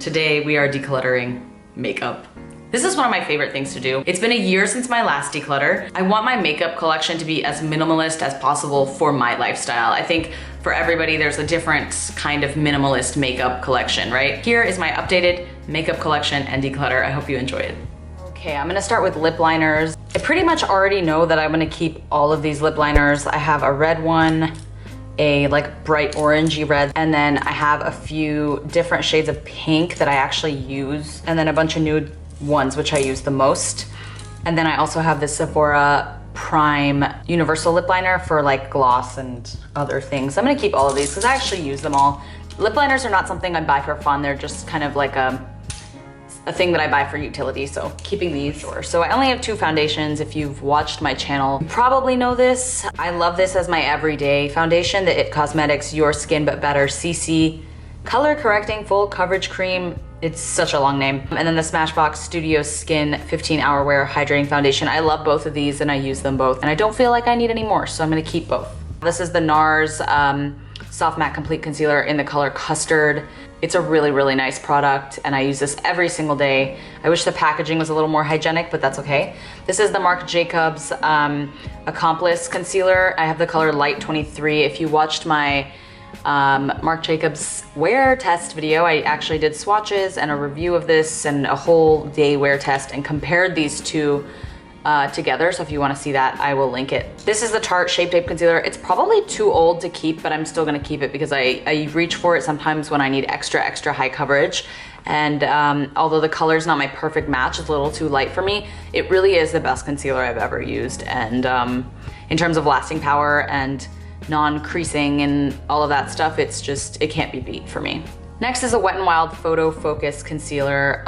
Today we are decluttering makeup. This is one of my favorite things to do. It's been a year since my last declutter. I want my makeup collection to be as minimalist as possible for my lifestyle. I think for everybody there's a different kind of minimalist makeup collection, right? Here is my updated makeup collection and declutter. I hope you enjoy it. Okay, I'm gonna start with lip liners. I pretty much already know that I'm gonna keep all of these lip liners. I have a red one, a like bright orangey red, and then I have a few different shades of pink that I actually use, and then a bunch of nude ones which I use the most. And then I also have this Sephora Prime Universal Lip Liner for like gloss and other things. I'm gonna keep all of these because I actually use them all. Lip liners are not something I buy for fun. They're just kind of like a thing that I buy for utility, so keeping these. Sure. So I only have two foundations. If you've watched my channel, you probably know this. I love this as my everyday foundation, the IT Cosmetics Your Skin But Better CC Color Correcting Full Coverage Cream. It's such a long name. And then the Smashbox Studio Skin 15-Hour Wear Hydrating Foundation. I love both of these and I use them both. And I don't feel like I need any more, so I'm gonna keep both. This is the NARS Soft Matte Complete Concealer in the color Custard. It's a really, really nice product and I use this every single day. I wish the packaging was a little more hygienic, but that's okay. This is the Marc Jacobs Accomplice Concealer. I have the color Light 23. If you watched my Marc Jacobs wear test video, I actually did swatches and a review of this and a whole day wear test and compared these two together. So if you want to see that, I will link it. This is the Tarte Shape Tape Concealer. It's probably too old to keep, but I'm still going to keep it because I reach for it sometimes when I need extra high coverage. And although the color is not my perfect match, it's a little too light for me, it really is the best concealer I've ever used. And in terms of lasting power and non-creasing and all of that stuff, it's just, it can't be beat for me. Next is a Wet n Wild Photo Focus Concealer.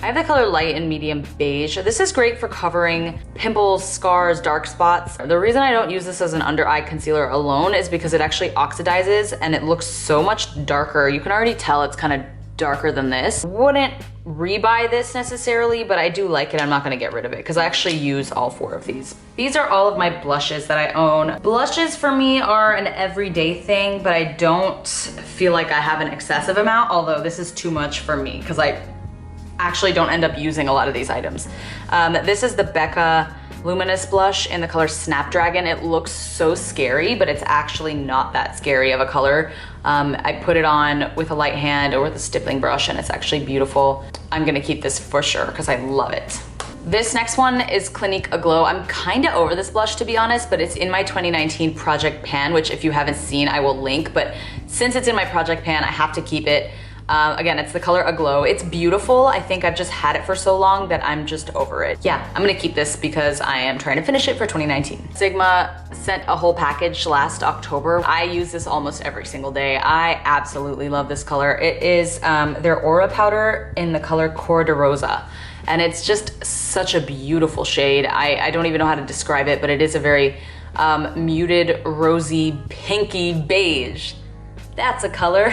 I have the color Light and Medium Beige. This is great for covering pimples, scars, dark spots. The reason I don't use this as an under eye concealer alone is because it actually oxidizes and it looks so much darker. You can already tell it's kind of darker than this. Wouldn't rebuy this necessarily, but I do like it. I'm not gonna get rid of it because I actually use all four of these. These are all of my blushes that I own. Blushes for me are an everyday thing, but I don't feel like I have an excessive amount, although this is too much for me because I actually don't end up using a lot of these items. This is the Becca Luminous Blush in the color Snapdragon. It looks so scary, but it's actually not that scary of a color. I put it on with a light hand or with a stippling brush and it's actually beautiful. I'm gonna keep this for sure because I love it. This next one is Clinique Aglow. I'm kind of over this blush to be honest, but it's in my 2019 Project Pan, which if you haven't seen, I will link. But since it's in my Project Pan, I have to keep it. Again, it's the color Aglow. It's beautiful. I think I've just had it for so long that I'm just over it. Yeah, I'm gonna keep this because I am trying to finish it for 2019. Sigma sent a whole package last October. I use this almost every single day. I absolutely love this color. It is their Aura Powder in the color Cor de Rosa. And it's just such a beautiful shade. I don't even know how to describe it, but it is a very muted, rosy, pinky beige. That's a color.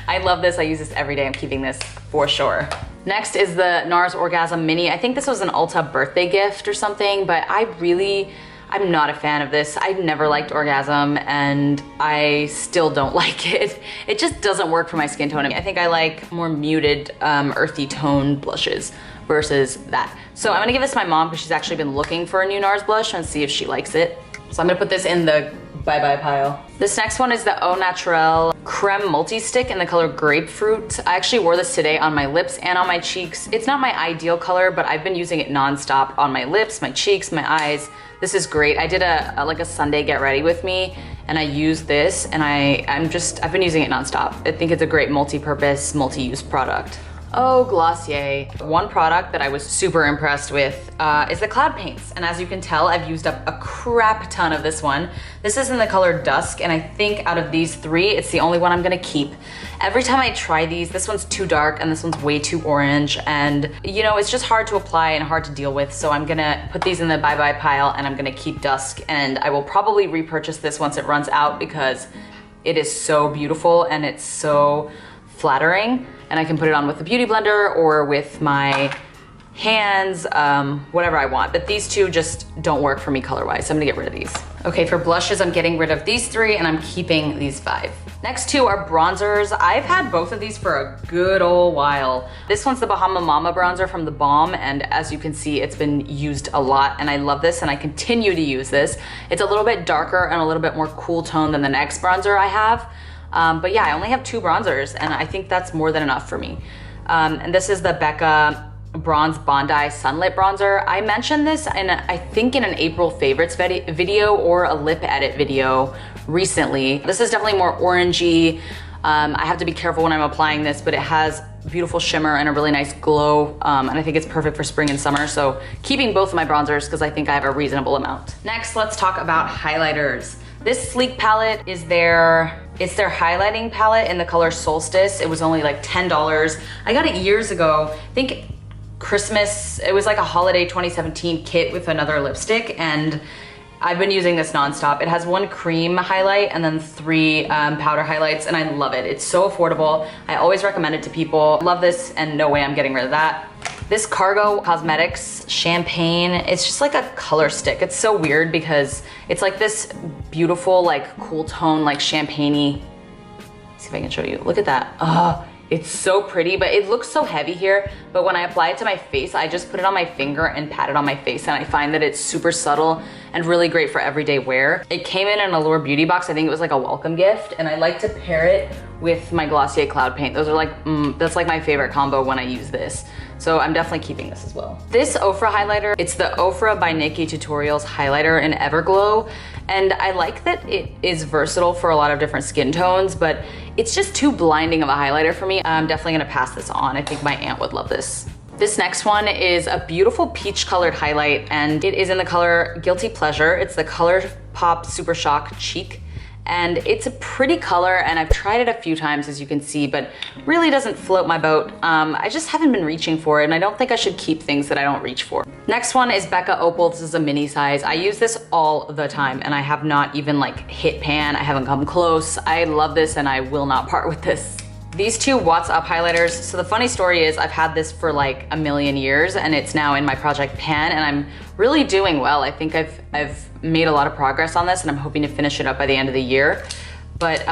I love this. I use this every day. I'm keeping this for sure. Next is the NARS Orgasm Mini. I think this was an Ulta birthday gift or something, but I'm not a fan of this. I never liked Orgasm and I still don't like it. It just doesn't work for my skin tone. I think I like more muted, earthy tone blushes versus that. So I'm gonna give this to my mom because she's actually been looking for a new NARS blush and see if she likes it. So I'm gonna put this in the bye-bye pile. This next one is the Au Naturel Creme Multi-Stick in the color Grapefruit. I actually wore this today on my lips and on my cheeks. It's not my ideal color, but I've been using it non-stop on my lips, my cheeks, my eyes. This is great. I did like a Sunday get ready with me and I used this and I've been using it non-stop. I think it's a great multi-purpose, multi-use product. Oh, Glossier. One product that I was super impressed with is the Cloud Paints. And as you can tell, I've used up a crap ton of this one. This is in the color Dusk, and I think out of these three, it's the only one I'm gonna keep. Every time I try these, this one's too dark and this one's way too orange. And you know, it's just hard to apply and hard to deal with. So I'm gonna put these in the bye-bye pile and I'm gonna keep Dusk. And I will probably repurchase this once it runs out because it is so beautiful and it's so flattering. And I can put it on with a beauty blender or with my hands, whatever I want. But these two just don't work for me color-wise, so I'm gonna get rid of these. Okay, for blushes, I'm getting rid of these 3 and I'm keeping these 5. Next 2 are bronzers. I've had both of these for a good old while. This one's the Bahama Mama bronzer from the Balm, and as you can see, it's been used a lot, and I love this and I continue to use this. It's a little bit darker and a little bit more cool tone than the next bronzer I have. But yeah, I only have 2 bronzers and I think that's more than enough for me. And this is the Becca Bronze Bondi Sunlit Bronzer. I mentioned this in, I think in an April favorites video or a lip edit video recently. This is definitely more orangey. I have to be careful when I'm applying this, but it has beautiful shimmer and a really nice glow. And I think it's perfect for spring and summer. So keeping both of my bronzers because I think I have a reasonable amount. Next, let's talk about highlighters. This Sleek palette is it's their highlighting palette in the color Solstice. It was only like $10. I got it years ago. I think Christmas, it was like a holiday 2017 kit with another lipstick, and I've been using this nonstop. It has 1 cream highlight and then 3 powder highlights, and I love it. It's so affordable. I always recommend it to people. Love this, and no way I'm getting rid of that. This Cargo Cosmetics Champagne, it's just like a color stick. It's so weird because it's like this beautiful, like cool tone, like champagne-y. Let's see if I can show you. Look at that. Oh, it's so pretty, but it looks so heavy here. But when I apply it to my face, I just put it on my finger and pat it on my face, and I find that it's super subtle and really great for everyday wear. It came in an Allure beauty box. I think it was like a welcome gift, and I like to pair it with my Glossier Cloud Paint. Those are like, that's like my favorite combo when I use this. So I'm definitely keeping this as well. This Ofra highlighter, it's the Ofra by Nikki Tutorials highlighter in Everglow. And I like that it is versatile for a lot of different skin tones, but it's just too blinding of a highlighter for me. I'm definitely gonna pass this on. I think my aunt would love this. This next one is a beautiful peach colored highlight, and it is in the color Guilty Pleasure. It's the ColourPop Super Shock Cheek. And it's a pretty color, and I've tried it a few times, as you can see, but really doesn't float my boat. I just haven't been reaching for it, and I don't think I should keep things that I don't reach for. Next one is Becca Opal. This is a mini size. I use this all the time, and I have not even like hit pan. I haven't come close. I love this, and I will not part with this. These 2 What's Up highlighters. So the funny story is I've had this for like a million years, and it's now in my project pan, and I'm really doing well. I think I've made a lot of progress on this, and I'm hoping to finish it up by the end of the year. But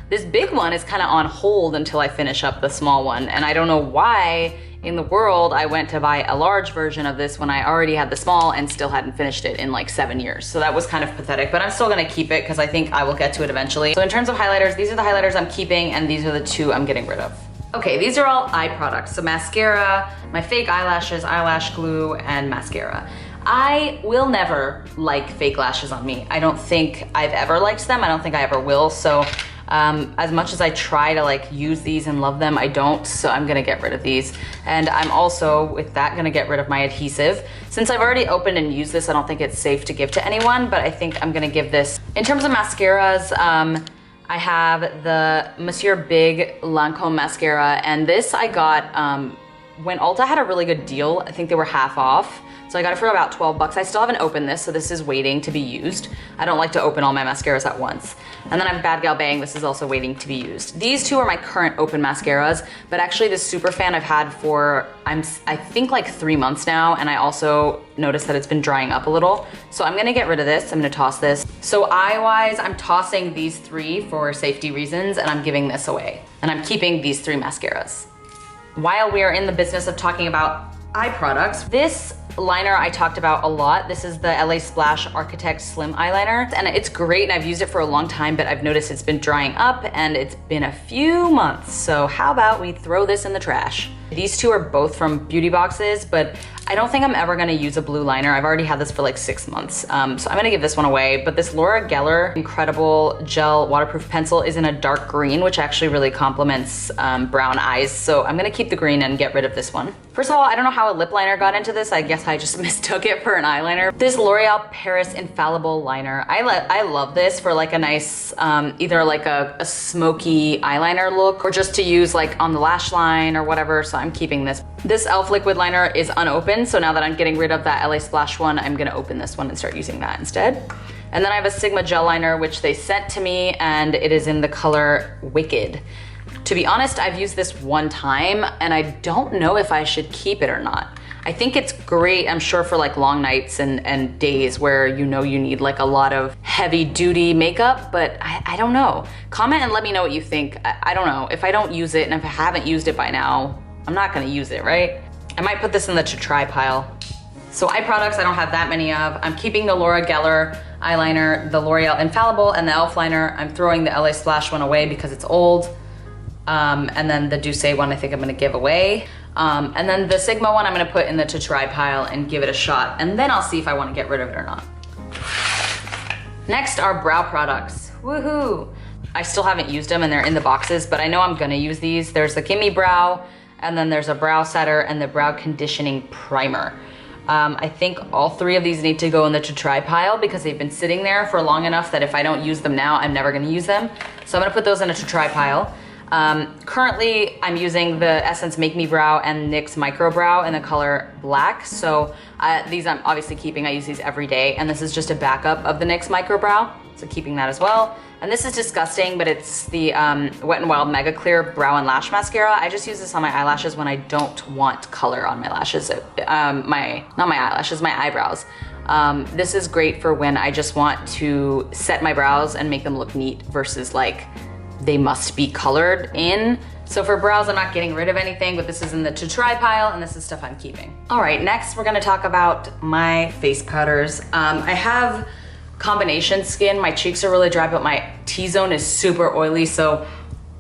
this big one is kind of on hold until I finish up the small one, and I don't know why in the world I went to buy a large version of this when I already had the small and still hadn't finished it in like 7 years. So that was kind of pathetic, but I'm still gonna keep it because I think I will get to it eventually. So in terms of highlighters, these are the highlighters I'm keeping, and these are the 2 I'm getting rid of. Okay, these are all eye products. So mascara, my fake eyelashes, eyelash glue, and mascara. I will never like fake lashes on me. I don't think I've ever liked them. I don't think I ever will. So as much as I try to like use these and love them, I don't. So I'm gonna get rid of these. And I'm also, with that, gonna get rid of my adhesive. Since I've already opened and used this, I don't think it's safe to give to anyone, but I think I'm gonna give this. In terms of mascaras, I have the Monsieur Big Lancome mascara, and this I got when Ulta had a really good deal. I think they were half off. So I got it for about 12 bucks. I still haven't opened this, so this is waiting to be used. I don't like to open all my mascaras at once. And then I have Bad Gal Bang. This is also waiting to be used. These 2 are my current open mascaras, but actually this Super Fan I've had for, I think like 3 months now, and I also noticed that it's been drying up a little. So I'm gonna get rid of this. I'm gonna toss this. So eye-wise, I'm tossing these 3 for safety reasons, and I'm giving this away. And I'm keeping these 3 mascaras. While we are in the business of talking about eye products, this liner I talked about a lot. This is the LA Splash Architect Slim Eyeliner, and it's great, and I've used it for a long time, but I've noticed it's been drying up, and it's been a few months. So how about we throw this in the trash? These 2 are both from beauty boxes, but I don't think I'm ever gonna use a blue liner. I've already had this for like 6 months. So I'm gonna give this one away, but this Laura Geller Incredible Gel Waterproof Pencil is in a dark green, which actually really complements brown eyes. So I'm gonna keep the green and get rid of this one. First of all, I don't know how a lip liner got into this. I guess I just mistook it for an eyeliner. This L'Oreal Paris Infallible Liner. I love this for like a nice, either like a smoky eyeliner look, or just to use like on the lash line or whatever. So I'm keeping this. This e.l.f. liquid liner is unopened, so now that I'm getting rid of that LA Splash one, I'm gonna open this one and start using that instead. And then I have a Sigma gel liner, which they sent to me, and it is in the color Wicked. To be honest, I've used this one time, and I don't know if I should keep it or not. I think it's great, I'm sure, for like long nights and days where you know you need like a lot of heavy duty makeup, but I don't know. Comment and let me know what you think. I don't know. If I don't use it and if I haven't used it by now, I'm not gonna use it, right? I might put this in the to try pile. So eye products, I don't have that many of. I'm keeping the Laura Geller eyeliner, the L'Oreal Infallible, and the e.l.f. liner. I'm throwing the LA Splash one away because it's old. And then the Douce one I think I'm gonna give away. And then the Sigma one I'm gonna put in the to try pile and give it a shot. And then I'll see if I wanna get rid of it or not. Next are brow products. Woohoo! I still haven't used them and they're in the boxes, but I know I'm gonna use these. There's the Gimme Brow, and then there's a brow setter and the brow conditioning primer. I think all three of these need to go in the to try pile because they've been sitting there for long enough that if I don't use them now, I'm never gonna use them. So I'm gonna put those in a to try pile. Currently, I'm using the Essence Make Me Brow and NYX Micro Brow in the color black. So these I'm obviously keeping. I use these every day, and this is just a backup of the NYX Micro Brow. So keeping that as well. And this is disgusting, but it's the Wet n Wild Mega Clear Brow and Lash Mascara. I just use this on my eyelashes when I don't want color on my lashes. Not my eyelashes, my eyebrows. This is great for when I just want to set my brows and make them look neat versus like they must be colored in. So for brows, I'm not getting rid of anything, but this is in the to try pile and this is stuff I'm keeping. All right, next we're gonna talk about my face powders. I have combination skin. My cheeks are really dry, but my T-zone is super oily, so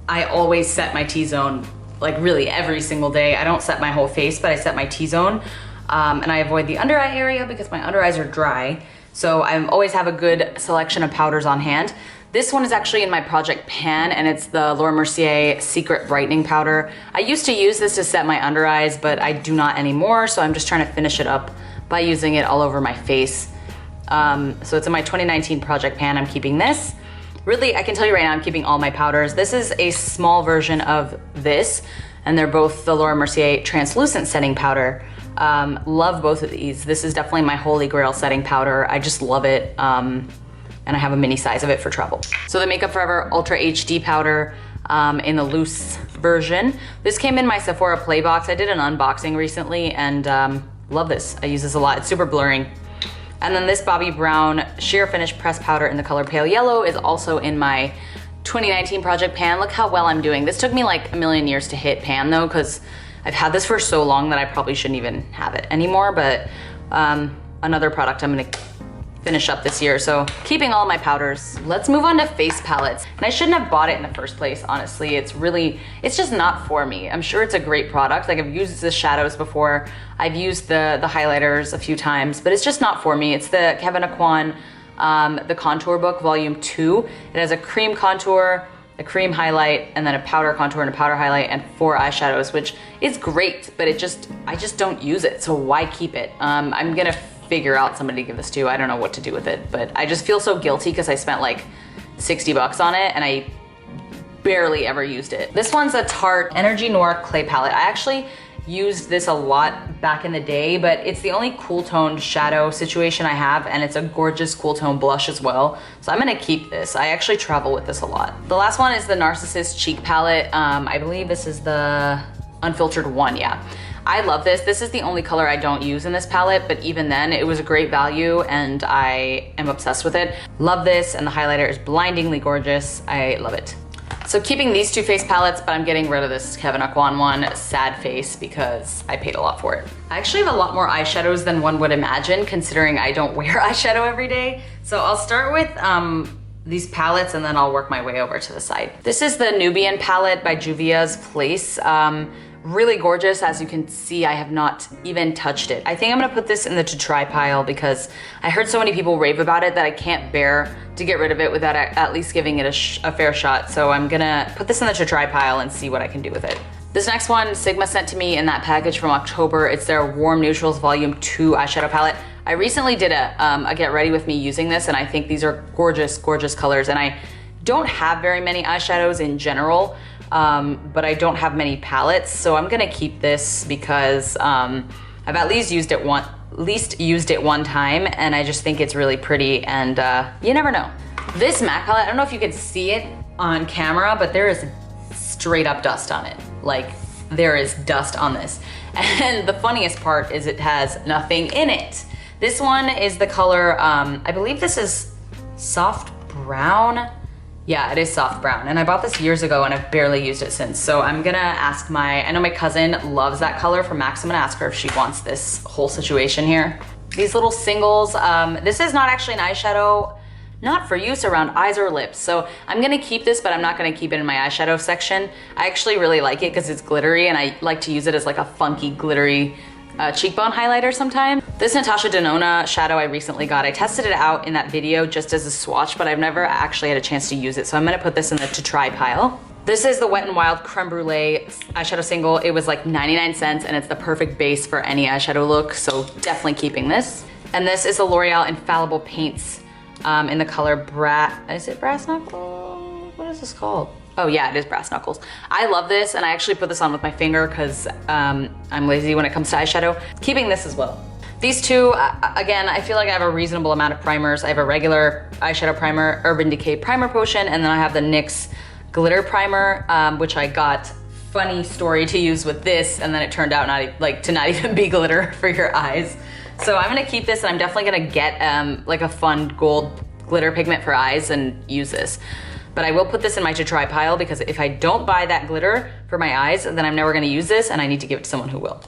I always set my T-zone like really every single day. I don't set my whole face, but I set my T-zone. And I avoid the under eye area because my under eyes are dry. So I always have a good selection of powders on hand. This one is actually in my project pan, and it's the Laura Mercier Secret Brightening Powder. I used to use this to set my under eyes, but I do not anymore, so I'm just trying to finish it up by using it all over my face. So it's in my 2019 project pan. I'm keeping this. Really, I can tell you right now, I'm keeping all my powders. This is a small version of this, and they're both the Laura Mercier Translucent Setting Powder. Love both of these. This is definitely my holy grail setting powder. I just love it. And I have a mini size of it for travel. So the Makeup Forever Ultra HD powder in the loose version. This came in my Sephora Play box. I did an unboxing recently and love this. I use this a lot. It's super blurring. And then this Bobbi Brown Sheer Finish Press Powder in the color Pale Yellow is also in my 2019 project pan. Look how well I'm doing. This took me like a million years to hit pan though, because I've had this for so long that I probably shouldn't even have it anymore, but another product I'm gonna finish up this year. So keeping all my powders. Let's move on to face palettes. And I shouldn't have bought it in the first place, honestly. It's just not for me. I'm sure it's a great product. Like I've used the shadows before. I've used the highlighters a few times, but it's just not for me. It's the Kevyn Aucoin, the Contour Book Volume 2. It has a cream contour, a cream highlight, and then a powder contour and a powder highlight and 4 eyeshadows, which is great, but I just don't use it. So why keep it? I'm gonna figure out somebody to give this to. I don't know what to do with it, but I just feel so guilty because I spent like 60 bucks on it and I barely ever used it. This one's a Tarte Energy Noir Clay Palette. I actually used this a lot back in the day, but it's the only cool toned shadow situation I have, and it's a gorgeous cool tone blush as well. So I'm gonna keep this. I actually travel with this a lot. The last one is the Narcissus Cheek Palette. I believe this is the Unfiltered one, yeah. I love this. This is the only color I don't use in this palette, but even then it was a great value and I am obsessed with it. Love this, and the highlighter is blindingly gorgeous. I love it. So keeping these two face palettes, but I'm getting rid of this Kevyn Aucoin one, Sad Face, because I paid a lot for it. I actually have a lot more eyeshadows than one would imagine, considering I don't wear eyeshadow every day. So I'll start with these palettes and then I'll work my way over to the side. This is the Nubian palette by Juvia's Place. Really gorgeous. As you can see, I have not even touched it. I think I'm gonna put this in the to try pile because I heard so many people rave about it that I can't bear to get rid of it without at least giving it a fair shot. So I'm gonna put this in the to try pile and see what I can do with it. This next one, Sigma sent to me in that package from October. It's their Warm Neutrals Volume 2 eyeshadow palette. I recently did a get ready with me using this, and I think these are gorgeous, gorgeous colors. And I don't have very many eyeshadows in general, but I don't have many palettes, so I'm gonna keep this because I've at least used it one time, and I just think it's really pretty, and you never know. This MAC palette, I don't know if you can see it on camera, but there is straight up dust on it. Like, there is dust on this. And the funniest part is it has nothing in it. This one is the color, I believe this is soft brown. Yeah, it is soft brown. And I bought this years ago and I've barely used it since. So I'm gonna ask I know my cousin loves that color from Max. I'm gonna ask her if she wants this whole situation here. These little singles, this is not actually an eyeshadow, not for use around eyes or lips. So I'm gonna keep this, but I'm not gonna keep it in my eyeshadow section. I actually really like it because it's glittery and I like to use it as like a funky glittery cheekbone highlighter sometimes. This Natasha Denona shadow I recently got. I tested it out in that video just as a swatch, but I've never actually had a chance to use it. So I'm gonna put this in the to try pile. This is the Wet n Wild Creme Brulee eyeshadow single. It was like 99 cents and it's the perfect base for any eyeshadow look. So definitely keeping this. And this is the L'Oreal Infallible Paints in the color is it Brass Knuckles? What is this called? Oh yeah, it is Brass Knuckles. I love this and I actually put this on with my finger because I'm lazy when it comes to eyeshadow. Keeping this as well. These two, again, I feel like I have a reasonable amount of primers. I have a regular eyeshadow primer, Urban Decay Primer Potion, and then I have the NYX Glitter Primer, which I got, funny story, to use with this, and then it turned out to not even be glitter for your eyes. So I'm gonna keep this and I'm definitely gonna get like a fun gold glitter pigment for eyes and use this. But I will put this in my to try pile because if I don't buy that glitter for my eyes, then I'm never gonna use this and I need to give it to someone who will.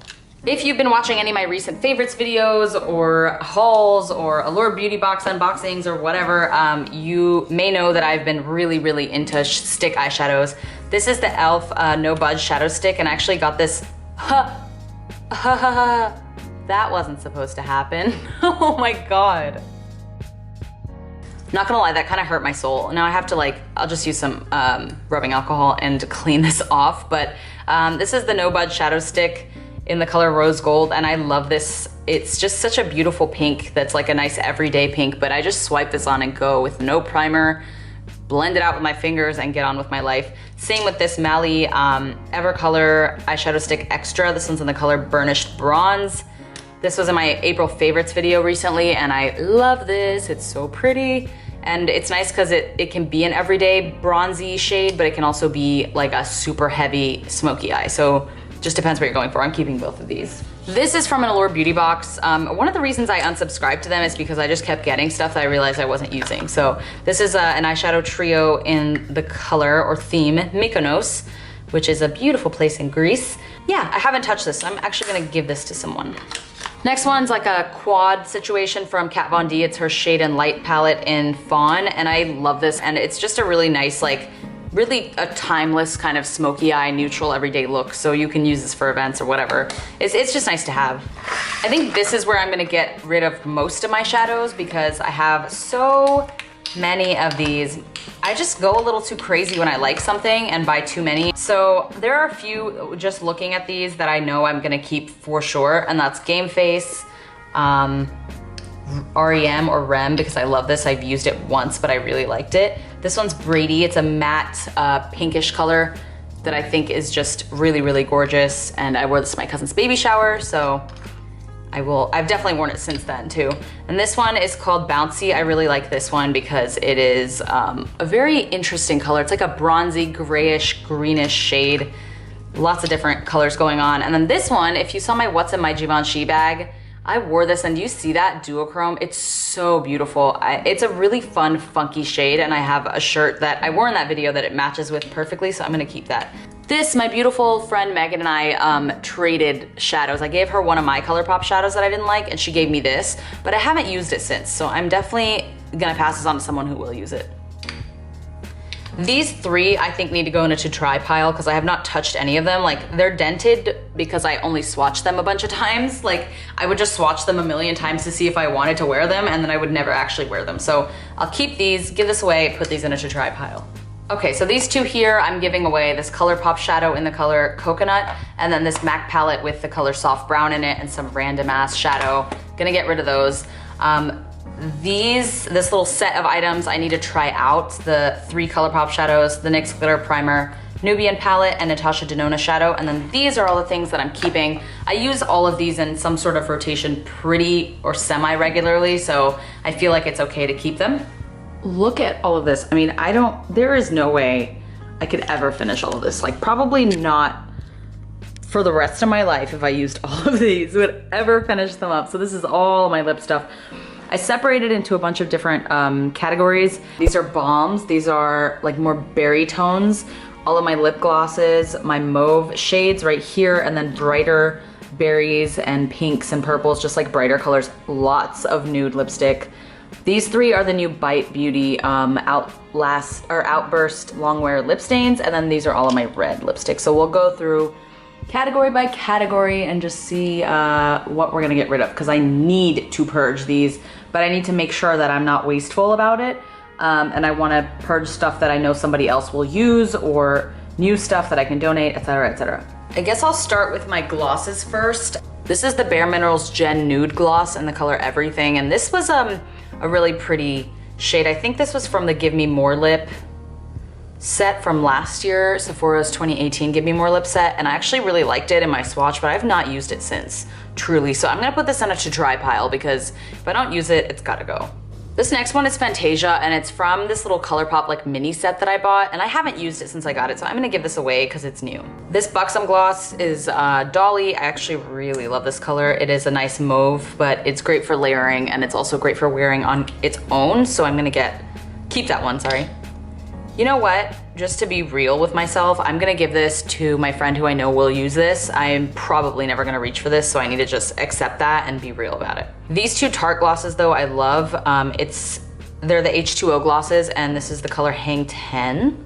If you've been watching any of my recent favorites videos or hauls or Allure Beauty Box unboxings or whatever, you may know that I've been really into stick eyeshadows. This is the e.l.f. No Budge Shadow Stick and I actually got this, that wasn't supposed to happen. Oh my God. Not gonna lie, that kind of hurt my soul. Now I have to I'll just use some rubbing alcohol and clean this off, but this is the No Budge Shadow Stick in the color Rose Gold, and I love this. It's just such a beautiful pink that's like a nice everyday pink, but I just swipe this on and go with no primer, blend it out with my fingers and get on with my life. Same with this Mally Evercolor Eyeshadow Stick Extra. This one's in the color Burnished Bronze. This was in my April favorites video recently, and I love this. It's so pretty. And it's nice because it can be an everyday bronzy shade, but it can also be like a super heavy smoky eye. So just depends what you're going for. I'm keeping both of these. This is from an Allure Beauty Box. One of the reasons I unsubscribed to them is because I just kept getting stuff that I realized I wasn't using. So this is an eyeshadow trio in the color or theme Mykonos, which is a beautiful place in Greece. Yeah, I haven't touched this, so I'm actually gonna give this to someone. Next one's like a quad situation from Kat Von D. It's her Shade and Light palette in Fawn, and I love this. And it's just a really nice, really a timeless kind of smoky eye, neutral everyday look. So you can use this for events or whatever. It's just nice to have. I think this is where I'm gonna get rid of most of my shadows because I have so many of these. I just go a little too crazy when I like something and buy too many. So there are a few, just looking at these, that I know I'm gonna keep for sure, and that's Game Face, REM or REM, because I love this. I've used it once, but I really liked it. This one's Brady. It's a matte pinkish color that I think is just really gorgeous, and I wore this to my cousin's baby shower, so I've definitely worn it since then too. And this one is called Bouncy. I really like this one because it is a very interesting color. It's like a bronzy, grayish, greenish shade. Lots of different colors going on. And then this one, if you saw my What's in My Givenchy bag, I wore this, and do you see that duochrome? It's so beautiful. It's a really fun, funky shade, and I have a shirt that I wore in that video that it matches with perfectly, so I'm gonna keep that. This, my beautiful friend Megan and I traded shadows. I gave her one of my ColourPop shadows that I didn't like, and she gave me this, but I haven't used it since, so I'm definitely gonna pass this on to someone who will use it. These three, I think, need to go in a to try pile because I have not touched any of them. They're dented because I only swatched them a bunch of times. I would just swatch them a million times to see if I wanted to wear them, and then I would never actually wear them. So I'll keep these, give this away, put these in a to try pile. Okay, so these two here, I'm giving away this ColourPop shadow in the color Coconut, and then this MAC palette with the color Soft Brown in it and some random ass shadow. Gonna get rid of those. This little set of items I need to try out, the 3 ColourPop shadows, the NYX Glitter Primer, Nubian palette, and Natasha Denona shadow, and then these are all the things that I'm keeping. I use all of these in some sort of rotation pretty or semi-regularly, so I feel like it's okay to keep them. Look at all of this. I mean, there is no way I could ever finish all of this. Probably not for the rest of my life, if I used all of these, would ever finish them up. So this is all my lip stuff. I separated into a bunch of different categories. These are balms. These are like more berry tones. All of my lip glosses, my mauve shades right here, and then brighter berries and pinks and purples, just like brighter colors. Lots of nude lipstick. These three are the new Bite Beauty Outburst Longwear lip stains, and then these are all of my red lipstick. So we'll go through category by category and just see what we're gonna get rid of, because I need to purge these, but I need to make sure that I'm not wasteful about it. And I wanna purge stuff that I know somebody else will use, or new stuff that I can donate, etc., etc. I guess I'll start with my glosses first. This is the Bare Minerals Gen Nude Gloss in the color Everything, and this was a really pretty shade. I think this was from the Give Me More Lip set from last year, Sephora's 2018 Give Me More Lip set, and I actually really liked it in my swatch, but I've not used it since, truly. So I'm gonna put this on a to dry pile, because if I don't use it, it's gotta go. This next one is Fantasia, and it's from this little ColourPop like mini set that I bought, and I haven't used it since I got it, so I'm gonna give this away because it's new. This Buxom gloss is Dolly. I actually really love this color. It is a nice mauve, but it's great for layering, and it's also great for wearing on its own, so I'm gonna keep that one, sorry. You know what? Just to be real with myself, I'm gonna give this to my friend who I know will use this. I'm probably never gonna reach for this, so I need to just accept that and be real about it. These two Tarte glosses though, I love. They're the H2O glosses, and this is the color Hang 10.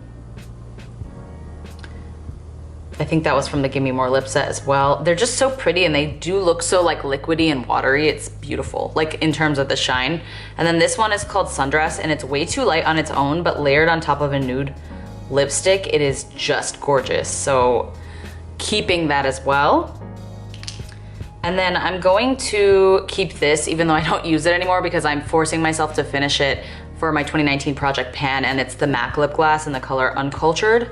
I think that was from the Give Me More lip set as well. They're just so pretty, and they do look so like liquidy and watery. It's beautiful, like in terms of the shine. And then this one is called Sundress, and it's way too light on its own, but layered on top of a nude lipstick, it is just gorgeous. So keeping that as well. And then I'm going to keep this, even though I don't use it anymore, because I'm forcing myself to finish it for my 2019 Project Pan, and it's the MAC lip gloss in the color Uncultured.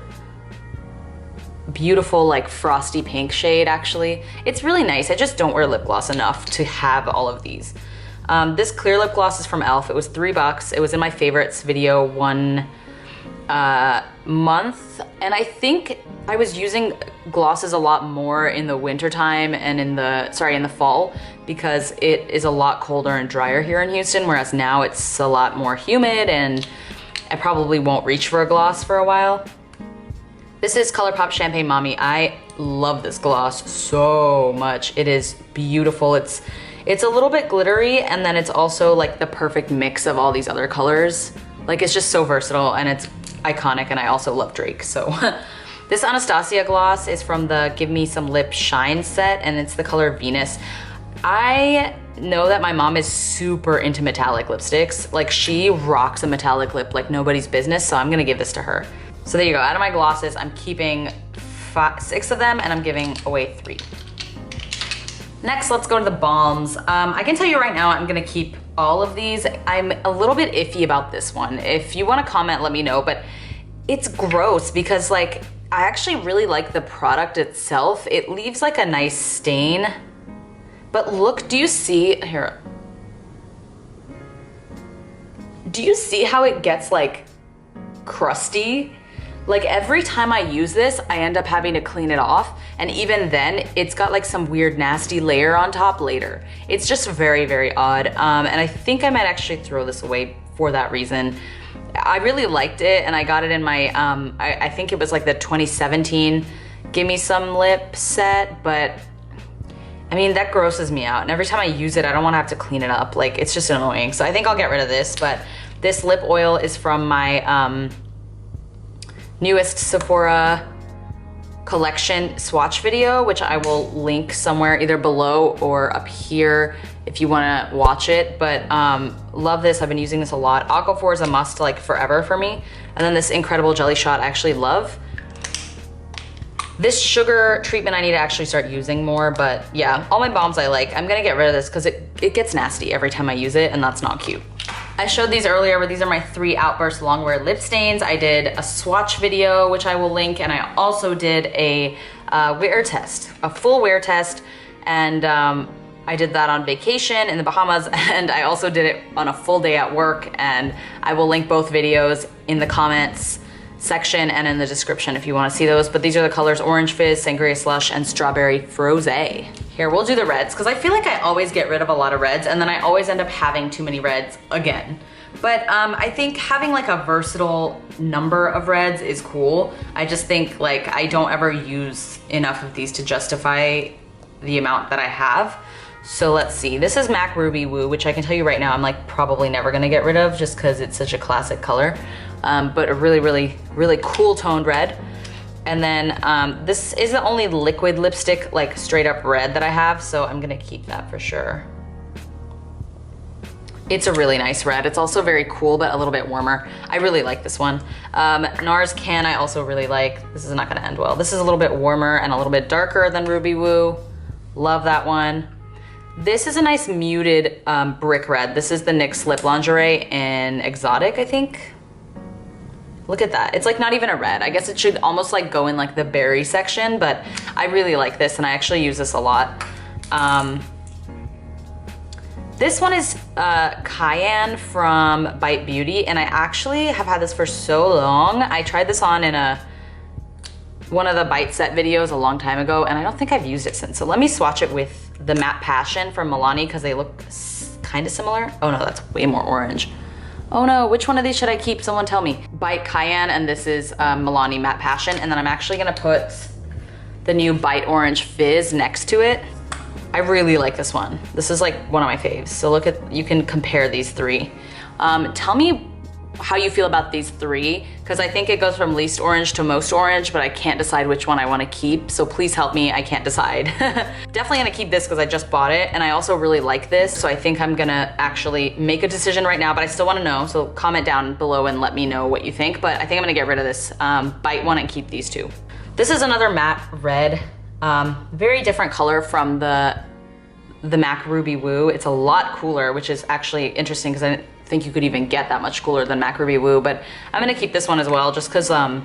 Beautiful, like frosty pink shade, actually. It's really nice. I just don't wear lip gloss enough to have all of these. This clear lip gloss is from e.l.f. It was $3. It was in my favorites video one month, and I think I was using glosses a lot more in the winter time and in the fall, because it is a lot colder and drier here in Houston, whereas now it's a lot more humid, and I probably won't reach for a gloss for a while. This is ColourPop Champagne Mommy. I love this gloss so much. It is beautiful. It's a little bit glittery, and then it's also like the perfect mix of all these other colors. Like, it's just so versatile, and it's iconic, and I also love Drake, so. This Anastasia gloss is from the Give Me Some Lip Shine set, and it's the color Venus. I know that my mom is super into metallic lipsticks. Like, she rocks a metallic lip like nobody's business, so I'm gonna give this to her. So there you go, out of my glosses, I'm keeping 6 of them, and I'm giving away 3. Next, let's go to the balms. I can tell you right now, I'm gonna keep all of these. I'm a little bit iffy about this one. If you wanna comment, let me know, but it's gross because, like, I actually really like the product itself. It leaves like a nice stain, but look, do you see, here. Do you see how it gets like crusty? Like, every time I use this, I end up having to clean it off. And even then, it's got like some weird nasty layer on top later. It's just very, very odd. And I think I might actually throw this away for that reason. I really liked it, and I got it in my, I think it was like the 2017 Give Me Some Lip set, but I mean, that grosses me out. And every time I use it, I don't wanna have to clean it up. Like, it's just annoying. So I think I'll get rid of this, but this lip oil is from my, newest Sephora collection swatch video, which I will link somewhere either below or up here if you wanna watch it. But love this, I've been using this a lot. Aquaphor is a must, like, forever for me. And then this Incredible Jelly Shot I actually love. This sugar treatment I need to actually start using more, but yeah, all my balms I like. I'm gonna get rid of this because it gets nasty every time I use it, and that's not cute. I showed these earlier, but these are my 3 Outburst Longwear lip stains. I did a swatch video, which I will link, and I also did a wear test, a full wear test, and I did that on vacation in the Bahamas, and I also did it on a full day at work, and I will link both videos in the comments section and in the description if you want to see those. But these are the colors Orange Fizz, Sangria Slush, and Strawberry Frosé. Here, we'll do the reds because I feel like I always get rid of a lot of reds and then I always end up having too many reds again. But I think having like a versatile number of reds is cool. I just think like I don't ever use enough of these to justify the amount that I have. So let's see, this is MAC Ruby Woo, which I can tell you right now I'm like probably never gonna get rid of just because it's such a classic color. But a really, really, really cool toned red. And then this is the only liquid lipstick, like straight up red that I have, so I'm gonna keep that for sure. It's a really nice red. It's also very cool, but a little bit warmer. I really like this one. NARS Can I also really like. This is not gonna end well. This is a little bit warmer and a little bit darker than Ruby Woo. Love that one. This is a nice muted brick red. This is the NYX Lip Lingerie in Exotic, I think. Look at that. It's like not even a red. I guess it should almost like go in like the berry section, but I really like this and I actually use this a lot. This one is Cayenne from Bite Beauty, and I actually have had this for so long. I tried this on in one of the Bite set videos a long time ago, and I don't think I've used it since. So let me swatch it with the Matte Passion from Milani because they look kind of similar. Oh no, that's way more orange. Oh no, which one of these should I keep? Someone tell me. Bite Cayenne, and this is Milani Matte Passion, and then I'm actually gonna put the new Bite Orange Fizz next to it. I really like this one. This is like one of my faves. So look at, you can compare these three. Tell me how you feel about these three, because I think it goes from least orange to most orange, but I can't decide which one I want to keep. So please help me, I can't decide. Definitely gonna keep this because I just bought it and I also really like this. So I think I'm gonna actually make a decision right now, but I still wanna know. So comment down below and let me know what you think. But I think I'm gonna get rid of this Bite one and keep these two. This is another matte red. Very different color from the MAC Ruby Woo. It's a lot cooler, which is actually interesting because I didn't think you could even get that much cooler than MAC Ruby Woo, but I'm gonna keep this one as well just because, I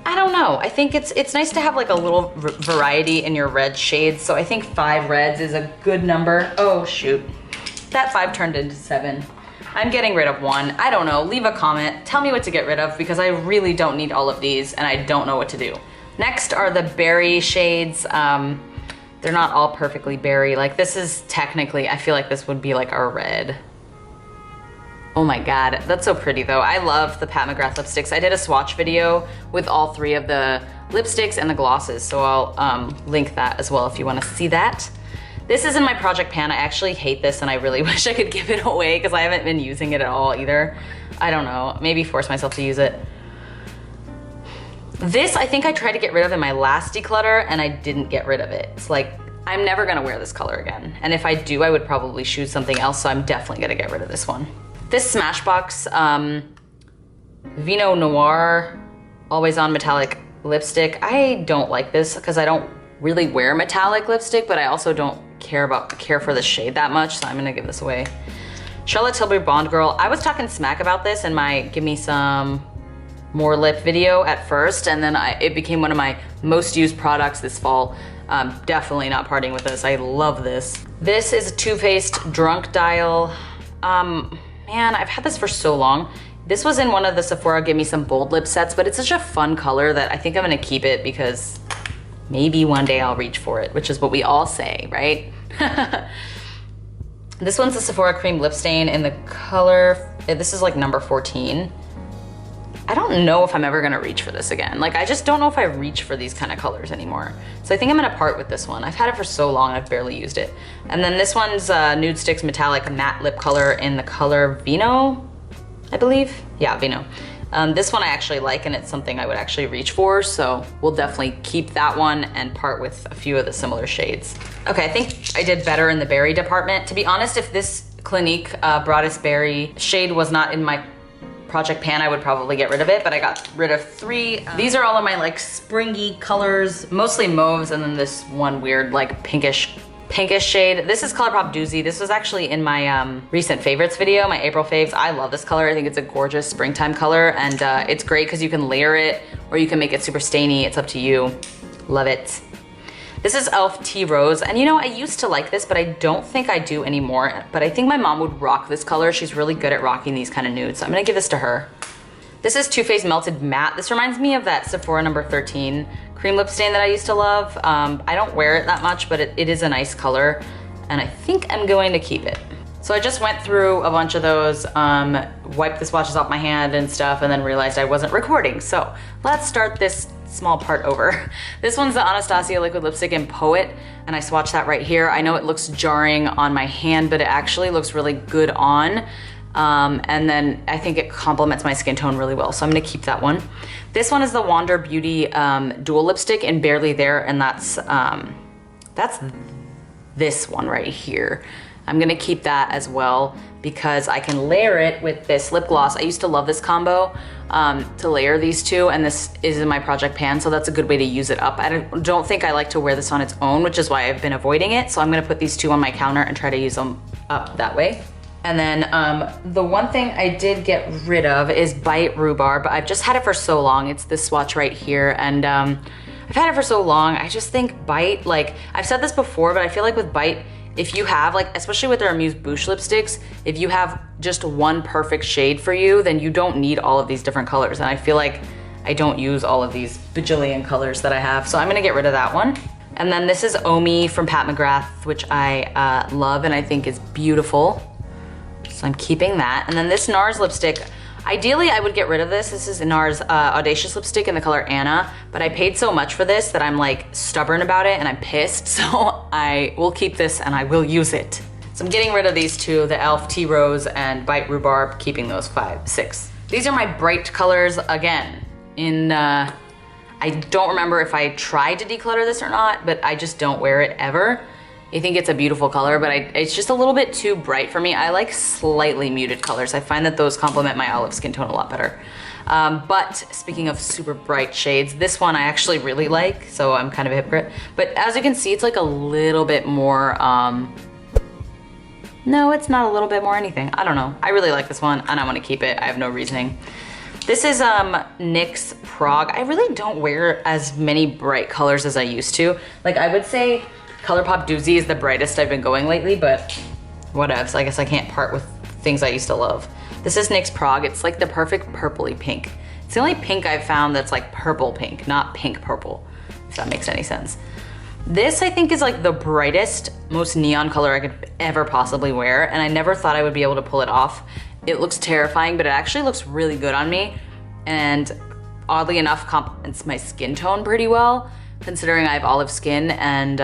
don't know. I think it's nice to have like a little variety in your red shades. So I think 5 reds is a good number. Oh shoot, that 5 turned into 7. I'm getting rid of 1. I don't know, leave a comment. Tell me what to get rid of because I really don't need all of these and I don't know what to do. Next are the berry shades. They're not all perfectly berry. Like this is technically, I feel like this would be like our red. Oh my God, that's so pretty though. I love the Pat McGrath lipsticks. I did a swatch video with all 3 of the lipsticks and the glosses, so I'll link that as well if you wanna see that. This is in my project pan. I actually hate this and I really wish I could give it away because I haven't been using it at all either. I don't know, maybe force myself to use it. This, I think I tried to get rid of in my last declutter and I didn't get rid of it. It's like, I'm never gonna wear this color again. And if I do, I would probably choose something else, so I'm definitely gonna get rid of this one. This Smashbox Vino Noir Always On Metallic Lipstick. I don't like this because I don't really wear metallic lipstick, but I also don't care for the shade that much, so I'm gonna give this away. Charlotte Tilbury Bond Girl. I was talking smack about this in my Give Me Some More Lip video at first, and then it became one of my most used products this fall. Definitely not parting with this. I love this. This is a Too Faced Drunk Dial. Man, I've had this for so long. This was in one of the Sephora Give Me Some Bold Lip sets, but it's such a fun color that I think I'm gonna keep it because maybe one day I'll reach for it, which is what we all say, right? This one's the Sephora Cream Lip Stain in the color, this is like number 14. I don't know if I'm ever gonna reach for this again. Like, I just don't know if I reach for these kind of colors anymore. So I think I'm gonna part with this one. I've had it for so long, I've barely used it. And then this one's Nude Sticks Metallic Matte Lip Color in the color Vino, I believe. Yeah, Vino. This one I actually like and it's something I would actually reach for, so we'll definitely keep that one and part with a few of the similar shades. Okay, I think I did better in the berry department. To be honest, if this Clinique Broadest Berry shade was not in my project pan, I would probably get rid of it, but I got rid of 3. These are all of my like springy colors, mostly mauves, and then this one weird like pinkish shade. This is ColourPop Doozy. This was actually in my recent favorites video, my April faves. I love this color. I think it's a gorgeous springtime color, and it's great because you can layer it or you can make it super stainy. It's up to you. Love it. This is e.l.f. Tea Rose, and you know, I used to like this, but I don't think I do anymore. But I think my mom would rock this color. She's really good at rocking these kind of nudes, so I'm gonna give this to her. This is Too Faced Melted Matte. This reminds me of that Sephora number 13 cream lip stain that I used to love. I don't wear it that much, but it is a nice color, and I think I'm going to keep it. So I just went through a bunch of those, wiped the swatches off my hand and stuff, and then realized I wasn't recording. So let's start this small part over. This one's the Anastasia Liquid Lipstick in Poet, and I swatched that right here. I know it looks jarring on my hand, but it actually looks really good on. And then I think it complements my skin tone really well, so I'm gonna keep that one. This one is the Wander Beauty Dual Lipstick in Barely There, and that's this one right here. I'm gonna keep that as well because I can layer it with this lip gloss. I used to love this combo to layer these two, and this is in my project pan, so that's a good way to use it up. I don't think I like to wear this on its own, which is why I've been avoiding it. So I'm gonna put these two on my counter and try to use them up that way. And then the one thing I did get rid of is Bite Rhubarb. I've just had it for so long. It's this swatch right here, and I've had it for so long. I just think Bite, like, I've said this before, but I feel like with Bite, if you have, like, especially with their Amuse Bouche lipsticks, if you have just one perfect shade for you, then you don't need all of these different colors. And I feel like I don't use all of these bajillion colors that I have. So I'm gonna get rid of that one. And then this is Omi from Pat McGrath, which I love and I think is beautiful. So I'm keeping that. And then this NARS lipstick, ideally I would get rid of this. This is NARS Audacious lipstick in the color Anna, but I paid so much for this that I'm like stubborn about it and I'm pissed. So I will keep this and I will use it. So I'm getting rid of these two, the e.l.f. Tea Rose and Bite Rhubarb, keeping those 5, 6. These are my bright colors again. I don't remember if I tried to declutter this or not, but I just don't wear it ever. I think it's a beautiful color, but it's just a little bit too bright for me. I like slightly muted colors. I find that those complement my olive skin tone a lot better. But speaking of super bright shades, this one I actually really like, so I'm kind of a hypocrite. But as you can see, it's like a little bit more, no, it's not a little bit more anything. I don't know. I really like this one and I want to keep it. I have no reasoning. This is NYX Prague. I really don't wear as many bright colors as I used to. Like, I would say ColourPop Doozy is the brightest I've been going lately, but whatevs. I guess I can't part with things I used to love. This is NYX Prague. It's like the perfect purpley pink. It's the only pink I've found that's like purple pink, not pink purple, if that makes any sense. This I think is like the brightest, most neon color I could ever possibly wear, and I never thought I would be able to pull it off. It looks terrifying, but it actually looks really good on me, and oddly enough complements my skin tone pretty well, considering I have olive skin, and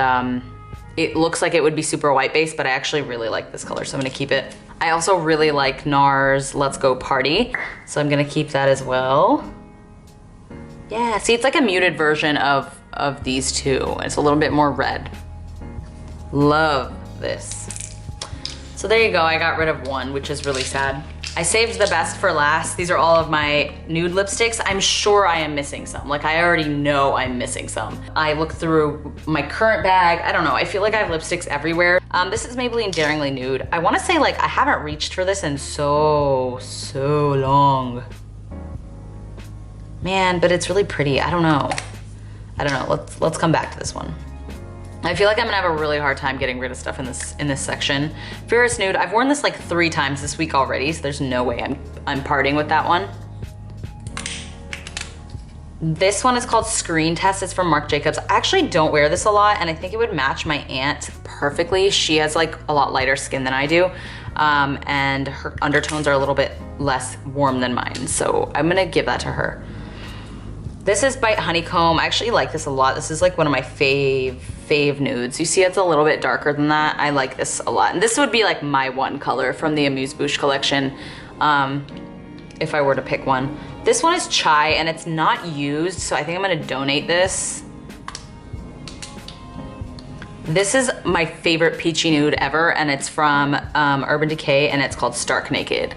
it looks like it would be super white based, but I actually really like this color, so I'm gonna keep it. I also really like NARS Let's Go Party, so I'm gonna keep that as well. Yeah, see, it's like a muted version of these two. It's a little bit more red. Love this. So there you go, I got rid of one, which is really sad. I saved the best for last. These are all of my nude lipsticks. I'm sure I am missing some. Like, I already know I'm missing some. I looked through my current bag. I don't know, I feel like I have lipsticks everywhere. This is Maybelline Daringly Nude. I wanna say, like, I haven't reached for this in so long. Man, but it's really pretty. I don't know. Let's come back to this one. I feel like I'm gonna have a really hard time getting rid of stuff in this section. Ferris Nude, I've worn this like 3 times this week already, so there's no way I'm parting with that one. This one is called Screen Test. It's from Marc Jacobs. I actually don't wear this a lot, and I think it would match my aunt perfectly. She has like a lot lighter skin than I do, and her undertones are a little bit less warm than mine, so I'm gonna give that to her. This is by Honeycomb. I actually like this a lot. This is like one of my fave nudes. You see it's a little bit darker than that. I like this a lot. And this would be like my one color from the Amuse Bouche collection, if I were to pick one. This one is Chai and it's not used, so I think I'm gonna donate this. This is my favorite peachy nude ever, and it's from Urban Decay, and it's called Stark Naked.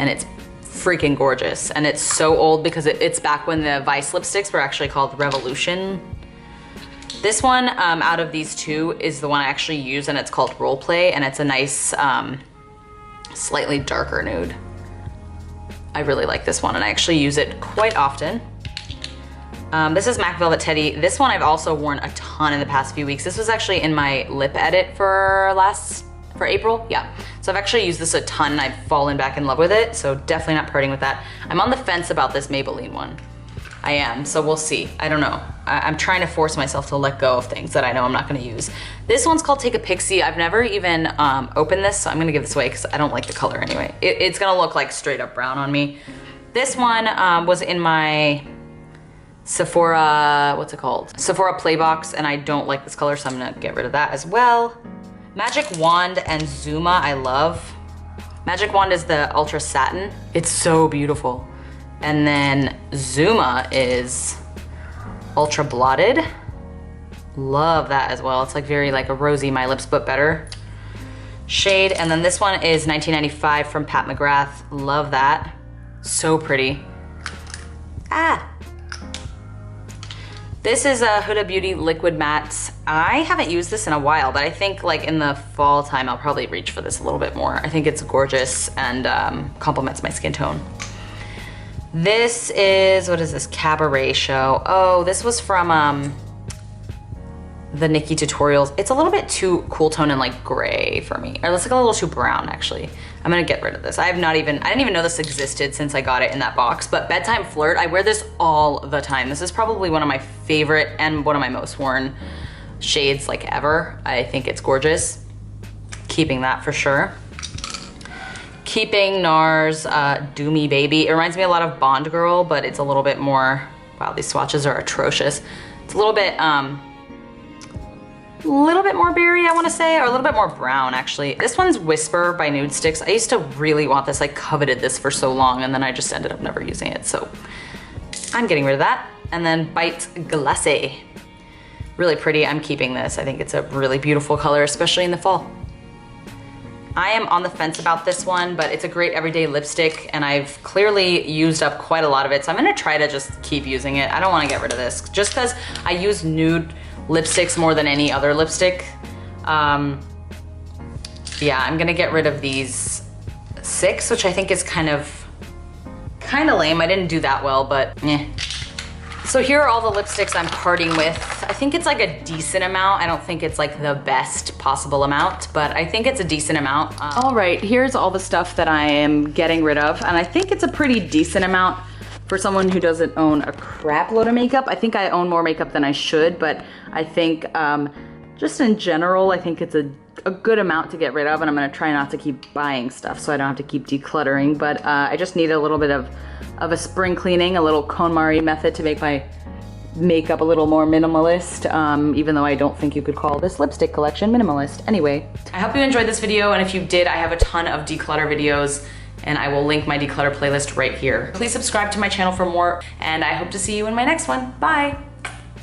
And it's freaking gorgeous, and it's so old because it's back when the Vice lipsticks were actually called Revolution. This one out of these two is the one I actually use, and it's called Roleplay, and it's a nice slightly darker nude. I really like this one, and I actually use it quite often. This is MAC Velvet Teddy. This one I've also worn a ton in the past few weeks. This was actually in my lip edit for April, yeah. So I've actually used this a ton and I've fallen back in love with it. So definitely not parting with that. I'm on the fence about this Maybelline one. I am, so we'll see. I don't know. I'm trying to force myself to let go of things that I know I'm not gonna use. This one's called Take a Pixie. I've never even opened this, so I'm gonna give this away because I don't like the color anyway. It's gonna look like straight up brown on me. This one was in my Sephora, what's it called? Sephora Play Box, and I don't like this color, so I'm gonna get rid of that as well. Magic Wand and Zuma, I love. Magic Wand is the Ultra Satin. It's so beautiful. And then Zuma is Ultra Blotted. Love that as well. It's like very like a rosy My Lips But Better shade. And then this one is 1995 from Pat McGrath. Love that. So pretty. Ah! This is a Huda Beauty Liquid Mattes. I haven't used this in a while, but I think like in the fall time, I'll probably reach for this a little bit more. I think it's gorgeous and complements my skin tone. This is, what is this, Cabaret Show. Oh, this was from the Nikki Tutorials. It's a little bit too cool tone and like gray for me. Or it's like a little too brown actually. I'm gonna get rid of this. I didn't even know this existed since I got it in that box, but Bedtime Flirt, I wear this all the time. This is probably one of my favorite and one of my most worn shades like ever. I think it's gorgeous. Keeping that for sure. Keeping NARS Do Me Baby. It reminds me a lot of Bond Girl, but it's a little bit more, wow, these swatches are atrocious. It's a little bit more berry, I wanna say, or a little bit more brown actually. This one's Whisper by Nude Sticks. I used to really want this, I coveted this for so long and then I just ended up never using it, so I'm getting rid of that. And then Bite Glacé. Really pretty, I'm keeping this. I think it's a really beautiful color, especially in the fall. I am on the fence about this one, but it's a great everyday lipstick and I've clearly used up quite a lot of it. So I'm gonna try to just keep using it. I don't wanna get rid of this just because I use nude lipsticks more than any other lipstick. Yeah, I'm gonna get rid of these 6, which I think is kind of lame. I didn't do that well, but eh. So here are all the lipsticks I'm parting with. I think it's like a decent amount. I don't think it's like the best possible amount, but I think it's a decent amount. All right, here's all the stuff that I am getting rid of, and I think it's a pretty decent amount for someone who doesn't own a crap load of makeup. I think I own more makeup than I should, but I think just in general, I think it's a good amount to get rid of, and I'm gonna try not to keep buying stuff so I don't have to keep decluttering, but I just need a little bit of a spring cleaning, a little KonMari method to make my makeup a little more minimalist, even though I don't think you could call this lipstick collection minimalist. Anyway, I hope you enjoyed this video, and if you did, I have a ton of declutter videos, and I will link my declutter playlist right here. Please subscribe to my channel for more, and I hope to see you in my next one. Bye!